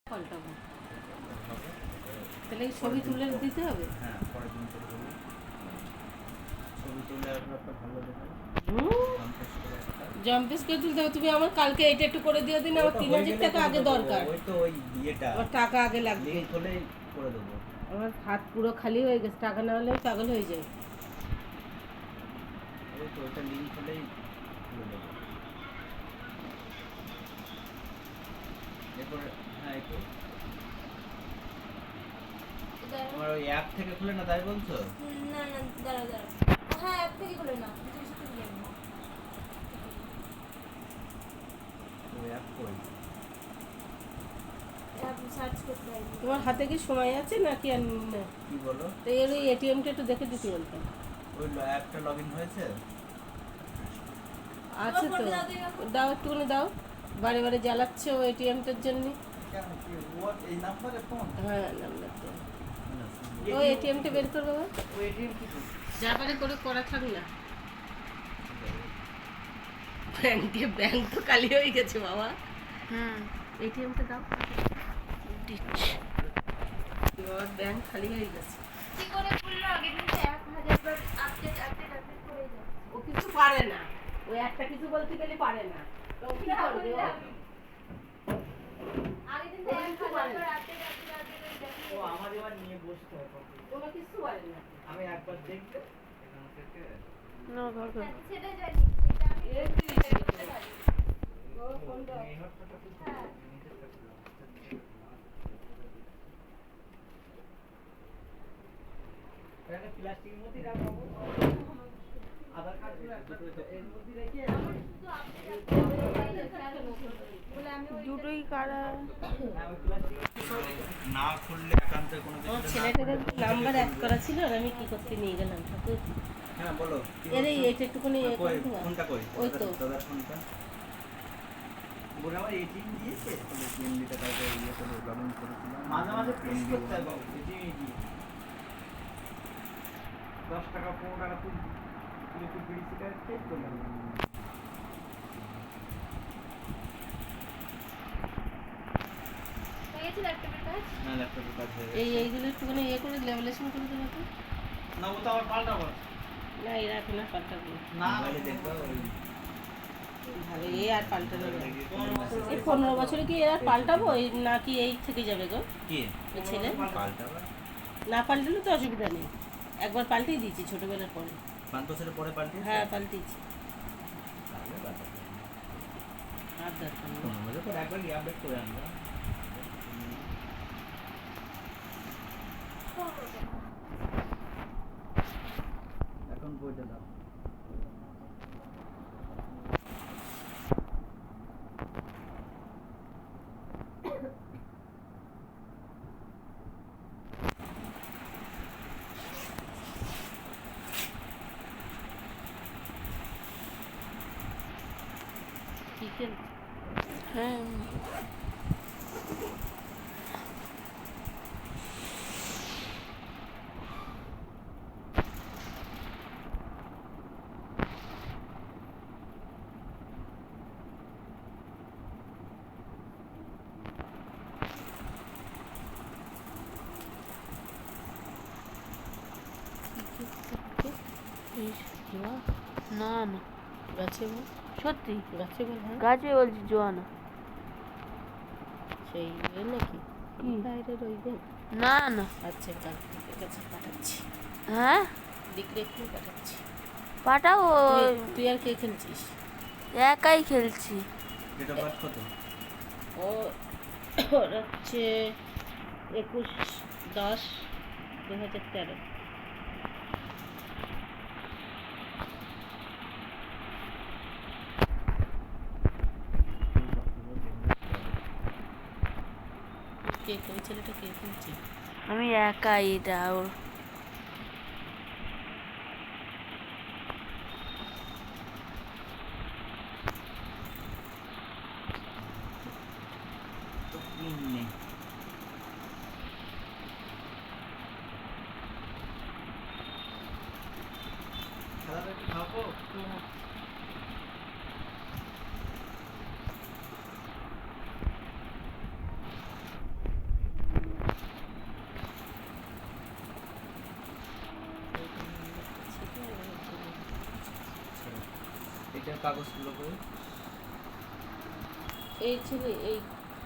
পাল্টাবো তাহলে ছবি তুলে দিতে হবে। হ্যাঁ, পরের দিন করে দেবো। ছবি তুলে একটা ভালো দেখে জম্পিস করে তুলতে হবে। তুমি আমার কালকে এটা একটু করে দিয়ে দিন, আমার 3000 টাকা আগে দরকার। ওই তো ওই ইয়েটা আমার টাকা আগে লাগবে। লিংক হলে করে দেবো। আমার হাত পুরো খালি হয়ে গেছে, টাকা না হলে পাগল হয়ে যায়। ওই তো ওইটা লিংক হলেই করে দেবো। এরপরে হ্যাঁ এই তো তোমার ওই অ্যাপ থেকে খুলে না তাই বলছো? না না দাঁড়াও দাঁড়াও, হ্যাঁ অ্যাপ থেকে খুলে নাও। ওই অ্যাপ কই? অ্যাপ সার্চ করতে হবে। তোমার হাতে কি সময় আছে নাকি আর না? কি বলো? তো এর ওই এটিএমটা একটু দেখে দিতে বলতাম। ওই অ্যাপটা লগইন হয়েছে? আছে তো, দাও একটুখানি দাও। বারে বারে জ্বালাচ্ছে ও এটিএমটার জন্য। কেন কি এই নাম্বারে ফোন? হ্যাঁ নাম্বার তো ও এটিএমটা বের করো বাবা। ওই এটিএম কি? যা পারে করে করা থাক না। ব্যাংক তো খালি হয়ে গেছে বাবা। এটিএমটা দাও। দিচ্ছি বাবা, ব্যাংক খালি হয়ে গেছে। কি করে খুললো? আগে কিন্তু 1000 বার আপডেট করে যাও। ও কিছু পারে না, ও একটা কিছু বলতে গেলে পারে না। তো ও কি করবে ও? আগে কিন্তু 1000 বার আপডেট করে যাও। ও আমার এবার নিয়ে বসতে হবে। ও কিছু পারে না। আমি একবার দেখব এখান থেকে। না ধর ধর। সেটা জানি, এটা আমি করতে পারি। ও কোনটা? এই হটটা তো হ্যাঁ নিজে করতে হবে। এটা প্লাস্টিকের মধ্যে রাখবো। আধার কার্ড গুলো একটা এর মধ্যে রেখে বলে আমি ওই দুটোই কারা? না খুললে একান্ত কোনো ও কিছু ছেলেটার নাম্বার অ্যাড করা ছিল আর আমি কি করতে নিয়ে গেলাম ঠাকুর। হ্যাঁ বলো এর এইটা একটুখানি ইয়ে কই করে দাও। ফোনটা কই? ওই তো। দাদার ফোনটা বলে আমার এটিএম দিয়েছে তাহলে এটিএম দিতে কাউকে ইয়ে করে লগইন করেছিলাম মাঝে মাঝে প্রেস করতে হবে এটিএম দিয়ে 10 টাকা 15 টাকা তুলবি তুলে তুই বিড়ি সিগারেট খেয়ে চলে যাবি। হয়ে গেছে ল্যাপটপের কাজ। না ল্যাপটপের কাজ হয়ে এইগুলো একটুখানি ইয়ে করে লেভেলেশন করে দেবো তো। না ও তো আবার পাল্টাবো না এরা এখন আর পাল্টাবো না মোবাইলে দেখবো ভালো, এ আর পাল্টানো না। এই 15 বছরে কি এরা পাল্টাবো নাকি এই থেকে যাবে গো? কি এই ছেলে পাল্টাবো না পাল্টালে তো অসুবিধা নেই। একবার পাল্টেই দিয়েছি ছোটবেলার পরে। 5 বছরের পরে পাল্টে হ্যাঁ পাল্টেছি। তাহলে পাল্টাবো আর দরকার নেই। আমাদের তো একবার আপডেট করে আনবো এখন বইটা দাও কি খেল? হ্যাঁ না না গাছে বল, সত্যি গাছে বল। হ্যাঁ গাছে বলছি জোয়ানা সেই ইয়ে নাকি কি? বাইরের ওই দিন। না না আচ্ছা কালকে কাছে পাঠাচ্ছি, হ্যাঁ বিক্রি একটু পাঠাচ্ছি। পাঠাও তুই আর কে খেলছিস? একাই খেলছি ডেট অফ বার্থ কত? ও ওর হচ্ছে 21/10/2013। কে ওই ছেলেটা কে খেলছে? আমি একাই এটা ওর তো পিন নেই খেলাটা একটু খাবো এইটার কাগজগুলো করে এই ছেলে এই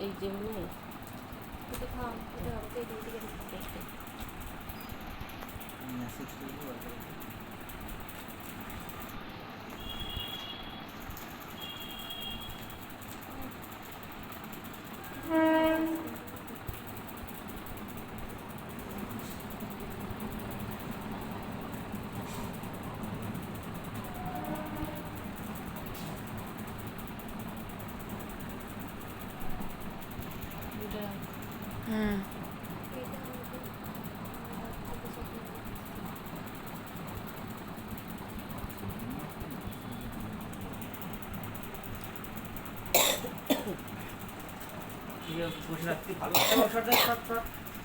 এই যে নেই এটা থাম, এটা আমাকে এই দিকে দেখতে। মেসেজ করবো আর হুম এটা আমাকে ঠিক আছে, বসে রাখতে ভালো সরকার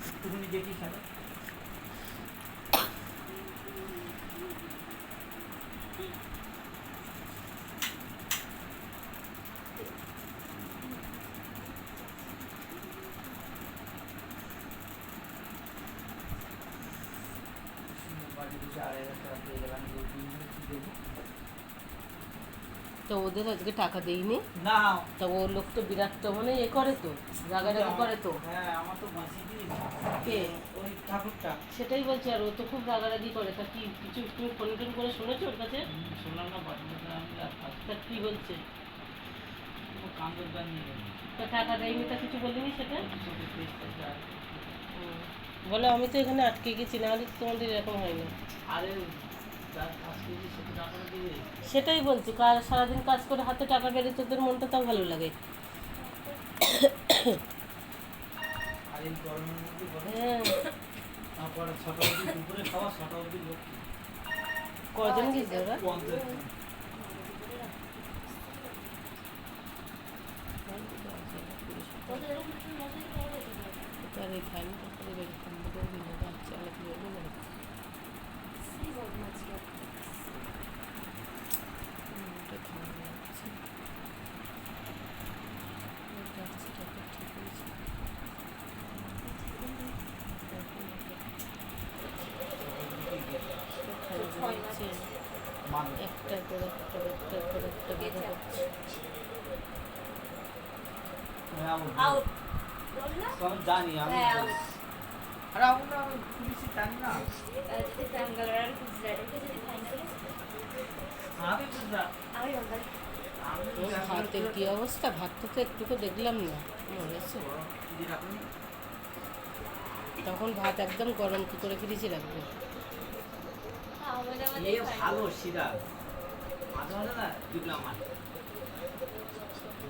একটুখানি দেখি খেলা বাড়ি বসে 2,500 টাকা পেয়ে গেলাম, 2-3 দিন কি দেবো? তো ওদের আজকে টাকা দেইনি না তা ও লোক তো বিরাট তো মানে এ করে তো রাগারাগি করে তো হ্যাঁ আমার তো মাসি দিই কে ওই ঠাকুরটা সেটাই বলছি আর ও তো খুব রাগারাগি করে তা কি কিছু তুমি ফোন টোন করে শুনেছো ওর কাছে শুনলাম না বাড়িটা আমি তা কি বলছে কান্দর গান নিয়ে গেলাম তা টাকা দেয়নি তা কিছু বলিনি সেটা চোখে পেস্টটা যায় বলো আমি তো এখানে আটকে গেছি নাহলে তো তোমাদের এরকম হয় না আরে যার কাজ করেছি সেটা টাকাটা দেবে সেটাই বলছি কাজ সারাদিন কাজ করে হাতে টাকা পেলে তোদের মনটা তাও ভালো লাগে আর এই গরমের মধ্যে বলে হ্যাঁ তারপরে 6টা অবধি দুপুরে খাওয়া 6টা অবধি লোক কজন গেছে ওরা 50 ওদের এরকম কিছু মেসেজ করে দিতে হবে। তার এই খালি তারপরে বের করে দিল বাচ্চা আলাদা করে দিল সেই বদমাশ লোক। ওটা খাওয়া যাচ্ছে ওটা আছে টাকা ঠিক হয়েছে খাওয়া যাচ্ছে মানুষ একটা করে একটা বের হচ্ছে হ্যাঁ আউট বল না তো আমি জানি আমি হ্যাঁ, বলি। আরে আমরা পুলিশে জানি না যদি ব্যাঙ্গালোর গুজরাটে যদি ফাইনালে আমি বুঝলাম আমি বাঙালি আমি ওর ভাতের কি অবস্থা ভাতটা তো একটুকু দেখলাম না মরেছে তখন ভাত একদম গরম কি করে ফ্রিজে রাখবে আমাদের এ ভালো শিরা মাঝে মাঝে না দেখলাম আমার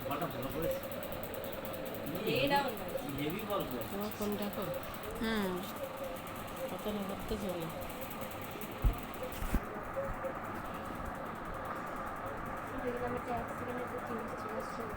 বলটা ভালো করেছে হেভি গল্প তোমার ফোন ডাকো হুম কত করতে চলে দেখলাম একটা অ্যাক্সিডেন্ট হয়েছে 30 জন